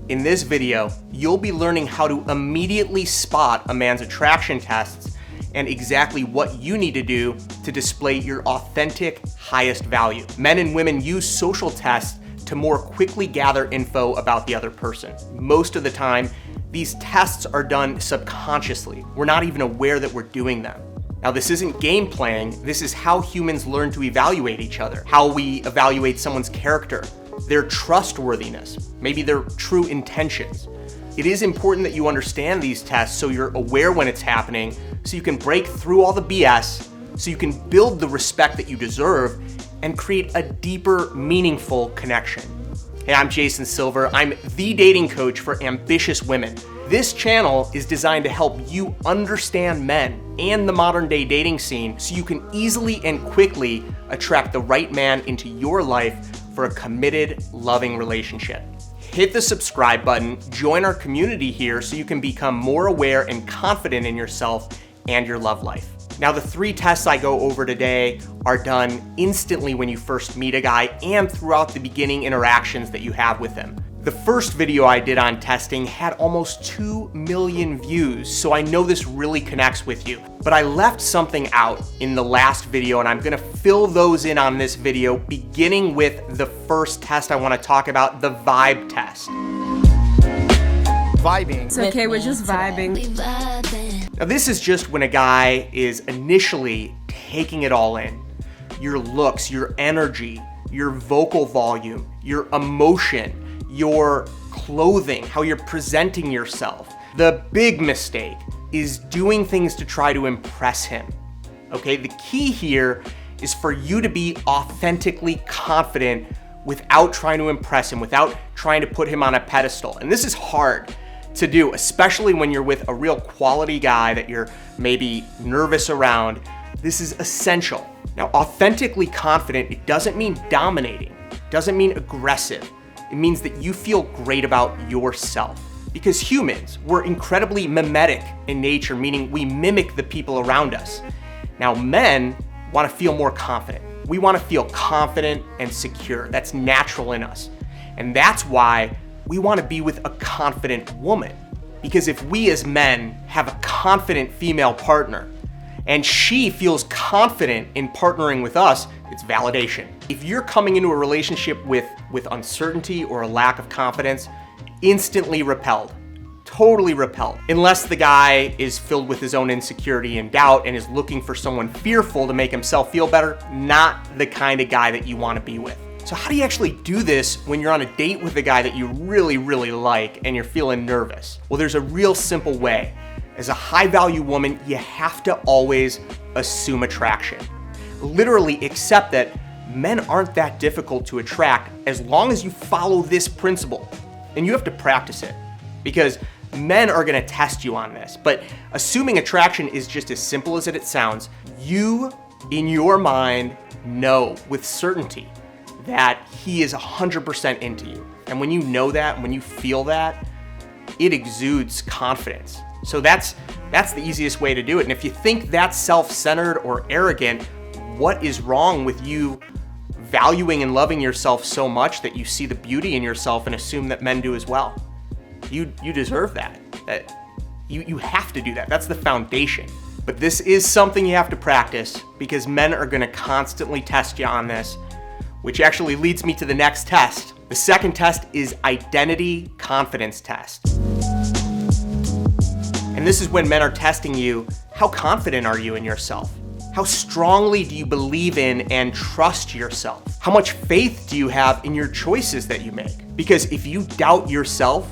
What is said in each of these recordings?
In this video, you'll be learning how to immediately spot a man's attraction tests and exactly what you need to do to display your authentic, highest value. Men and women use social tests to more quickly gather info about the other person. Most of the time, these tests are done subconsciously. We're not even aware that we're doing them. Now, this isn't game playing. This is how humans learn to evaluate each other, how we evaluate someone's character, their trustworthiness, maybe their true intentions. It is important that you understand these tests so you're aware when it's happening, so you can break through all the BS, so you can build the respect that you deserve and create a deeper, meaningful connection. Hey, I'm Jason Silver. I'm the dating coach for ambitious women. This channel is designed to help you understand men and the modern day dating scene so you can easily and quickly attract the right man into your life for a committed, loving relationship. Hit the subscribe button, join our community here so you can become more aware and confident in yourself and your love life. Now, the 3 tests I go over today are done instantly when you first meet a guy and throughout the beginning interactions that you have with him. The first video I did on testing had almost 2 million views, so I know this really connects with you. But I left something out in the last video, and I'm gonna fill those in on this video, beginning with the first test I wanna talk about, the vibe test. Vibing. It's okay, we're just vibing. Now, this is just when a guy is initially taking it all in. Your looks, your energy, your vocal volume, your emotion, your clothing, how you're presenting yourself. The big mistake is doing things to try to impress him. Okay, the key here is for you to be authentically confident without trying to impress him, without trying to put him on a pedestal. And this is hard to do, especially when you're with a real quality guy that you're maybe nervous around. This is essential. Now, authentically confident, it doesn't mean dominating, it doesn't mean aggressive. It means that you feel great about yourself. Because humans, we're incredibly mimetic in nature, meaning we mimic the people around us. Now, men want to feel more confident. We want to feel confident and secure. That's natural in us. And that's why we want to be with a confident woman. Because if we as men have a confident female partner and she feels confident in partnering with us, it's validation. If you're coming into a relationship with uncertainty or a lack of confidence, instantly repelled, totally repelled. Unless the guy is filled with his own insecurity and doubt and is looking for someone fearful to make himself feel better, not the kind of guy that you want to be with. So how do you actually do this when you're on a date with a guy that you really, really like and you're feeling nervous? Well, there's a real simple way. As a high value woman, you have to always assume attraction. Literally accept that men aren't that difficult to attract as long as you follow this principle. And you have to practice it because men are gonna test you on this. But assuming attraction is just as simple as it sounds. You, in your mind, know with certainty that he is 100% into you. And when you know that, when you feel that, it exudes confidence. So that's the easiest way to do it. And if you think that's self-centered or arrogant, what is wrong with you valuing and loving yourself so much that you see the beauty in yourself and assume that men do as well? You deserve that. You have to do that. That's the foundation. But this is something you have to practice because men are gonna constantly test you on this, which actually leads me to the next test. The second test is identity confidence test. And this is when men are testing you, how confident are you in yourself? How strongly do you believe in and trust yourself? How much faith do you have in your choices that you make? Because if you doubt yourself,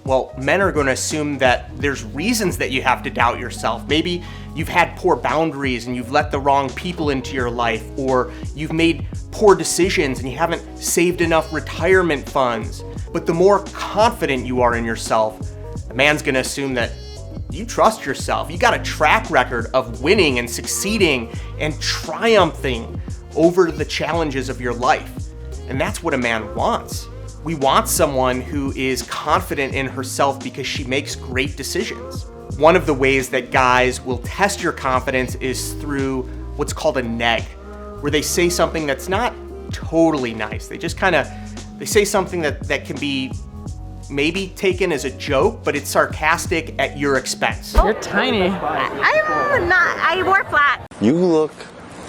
well, men are going to assume that there's reasons that you have to doubt yourself. Maybe you've had poor boundaries and you've let the wrong people into your life, or you've made poor decisions and you haven't saved enough retirement funds. But the more confident you are in yourself, a man's going to assume that you trust yourself. You got a track record of winning and succeeding and triumphing over the challenges of your life. And that's what a man wants. We want someone who is confident in herself because she makes great decisions. One of the ways that guys will test your confidence is through what's called a neg, where they say something that's not totally nice. They just they say something that can be maybe taken as a joke, but it's sarcastic at your expense. You're tiny. I wore flat. You look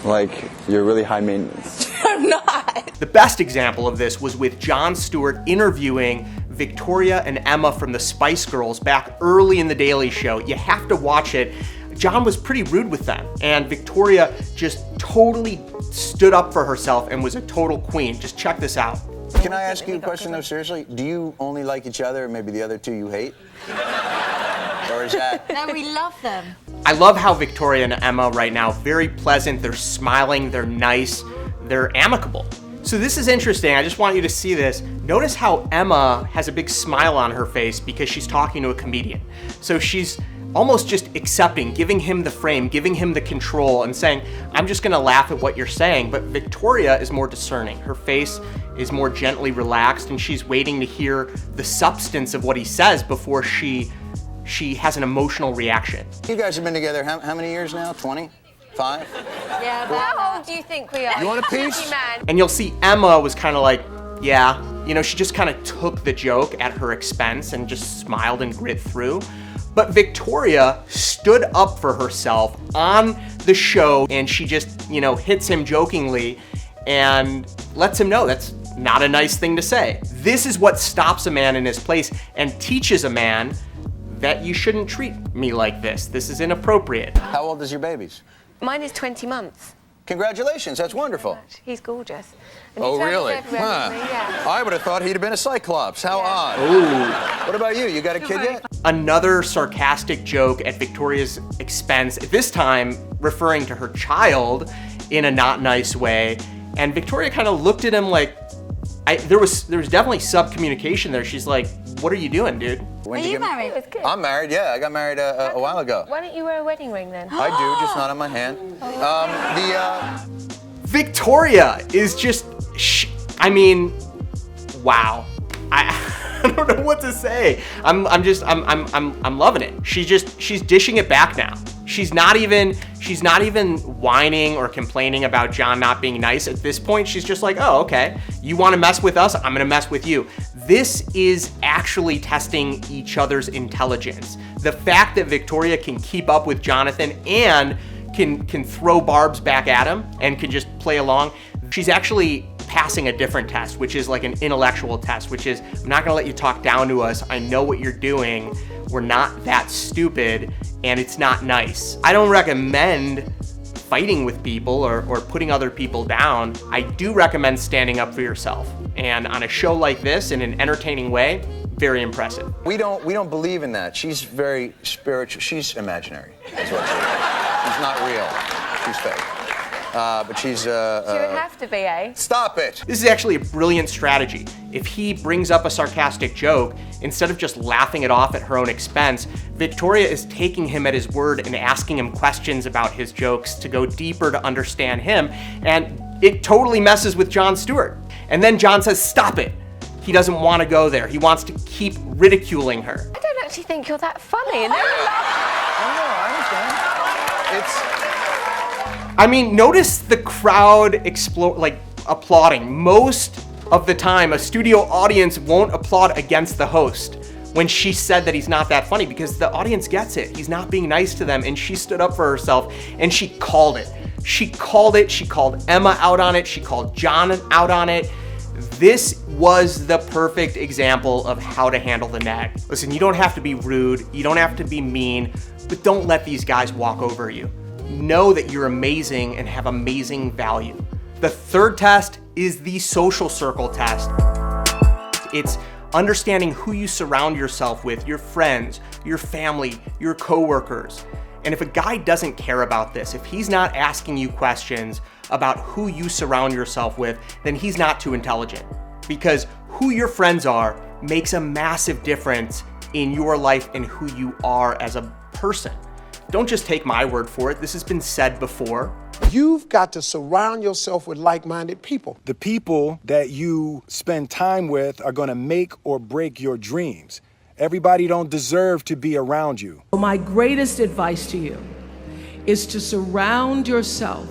like you're really high maintenance. I'm not. The best example of this was with Jon Stewart interviewing Victoria and Emma from the Spice Girls back early in The Daily Show. You have to watch it. Jon was pretty rude with them, and Victoria just totally stood up for herself and was a total queen. Just check this out. Can I ask you a question though, seriously? Do you only like each other, maybe the other two you hate? Or is that? No, we love them. I love how Victoria and Emma right now, very pleasant, they're smiling, they're nice, they're amicable. So this is interesting, I just want you to see this. Notice how Emma has a big smile on her face because she's talking to a comedian. So she's almost just accepting, giving him the frame, giving him the control, and saying, I'm just gonna laugh at what you're saying. But Victoria is more discerning. Her face is more gently relaxed, and she's waiting to hear the substance of what he says before she has an emotional reaction. You guys have been together how many years now? 20? 5? Yeah, how old do you think we are? You want a piece? And you'll see Emma was kind of like, yeah, you know, she just kind of took the joke at her expense and just smiled and grit through. But Victoria stood up for herself on the show, and she just, you know, hits him jokingly and lets him know that's not a nice thing to say. This is what stops a man in his place and teaches a man that you shouldn't treat me like this. This is inappropriate. How old is your babies? Mine is 20 months. Congratulations, that's wonderful. He's gorgeous. And Oh, he travels really? everywhere with me, yeah. I would have thought he'd have been a Cyclops. How odd. Ooh. What about you? You got a kid yet? Another sarcastic joke at Victoria's expense, this time referring to her child in a not nice way. And Victoria kind of looked at him like, there was definitely sub-communication there. She's like, what are you doing, dude? When Are you married? It's good. I'm married, yeah. I got married a while ago. Why don't you wear a wedding ring then? I do, just not on my hand. Victoria is just, I mean, wow. I don't know what to say. I'm loving it. She's dishing it back now. She's not even whining or complaining about Jon not being nice. At this point, she's just like, oh, okay. You want to mess with us? I'm gonna mess with you. This is actually testing each other's intelligence. The fact that Victoria can keep up with Jonathan and can throw barbs back at him and can just play along, she's actually passing a different test, which is like an intellectual test, which is, I'm not gonna let you talk down to us. I know what you're doing. We're not that stupid, and it's not nice. I don't recommend fighting with people or putting other people down. I do recommend standing up for yourself. And on a show like this, in an entertaining way, very impressive. We don't believe in that. She's very spiritual. She's imaginary, is what she is. She's not real. She's fake. But she's She would have to be, eh? Stop it! This is actually a brilliant strategy. If he brings up a sarcastic joke, instead of just laughing it off at her own expense, Victoria is taking him at his word and asking him questions about his jokes to go deeper to understand him, and it totally messes with Jon Stewart. And then Jon says, stop it. He doesn't want to go there. He wants to keep ridiculing her. I don't actually think you're that funny. And I understand. I mean, notice the crowd applauding. Most of the time, a studio audience won't applaud against the host when she said that he's not that funny, because the audience gets it. He's not being nice to them, and she stood up for herself, and she called it. She called it. She called Emma out on it. She called Jon out on it. This was the perfect example of how to handle the nag. Listen, you don't have to be rude. You don't have to be mean, but don't let these guys walk over you. Know that you're amazing and have amazing value. The third test is the social circle test. It's understanding who you surround yourself with, your friends, your family, your coworkers. And if a guy doesn't care about this, if he's not asking you questions about who you surround yourself with, then he's not too intelligent. Because who your friends are makes a massive difference in your life and who you are as a person. Don't just take my word for it. This has been said before. You've got to surround yourself with like-minded people. The people that you spend time with are going to make or break your dreams. Everybody don't deserve to be around you. My greatest advice to you is to surround yourself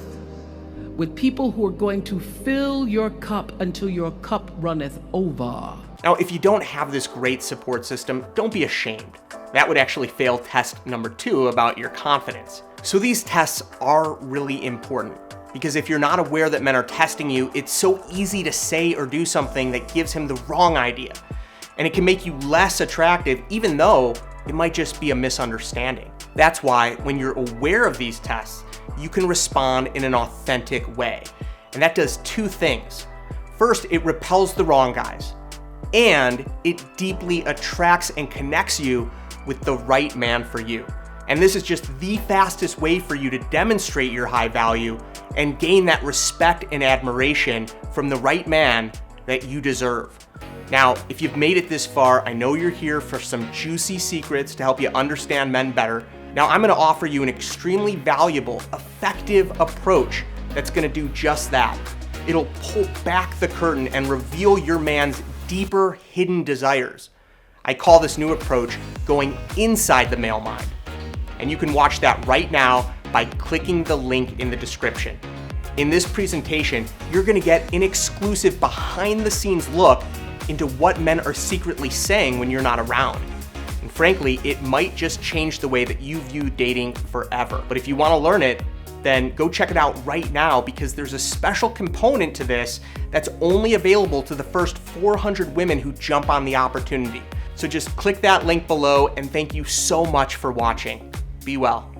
with people who are going to fill your cup until your cup runneth over. Now, if you don't have this great support system, don't be ashamed. That would actually fail test number 2 about your confidence. So these tests are really important, because if you're not aware that men are testing you, it's so easy to say or do something that gives him the wrong idea. And it can make you less attractive, even though it might just be a misunderstanding. That's why when you're aware of these tests, you can respond in an authentic way. And that does 2 things. First, it repels the wrong guys, and it deeply attracts and connects you with the right man for you. And this is just the fastest way for you to demonstrate your high value and gain that respect and admiration from the right man that you deserve. Now, if you've made it this far, I know you're here for some juicy secrets to help you understand men better. Now, I'm gonna offer you an extremely valuable, effective approach that's gonna do just that. It'll pull back the curtain and reveal your man's deeper hidden desires. I call this new approach going inside the male mind. And you can watch that right now by clicking the link in the description. In this presentation, you're gonna get an exclusive behind the scenes look into what men are secretly saying when you're not around. And frankly, it might just change the way that you view dating forever. But if you wanna learn it, then go check it out right now, because there's a special component to this that's only available to the first 400 women who jump on the opportunity. So just click that link below, and thank you so much for watching. Be well.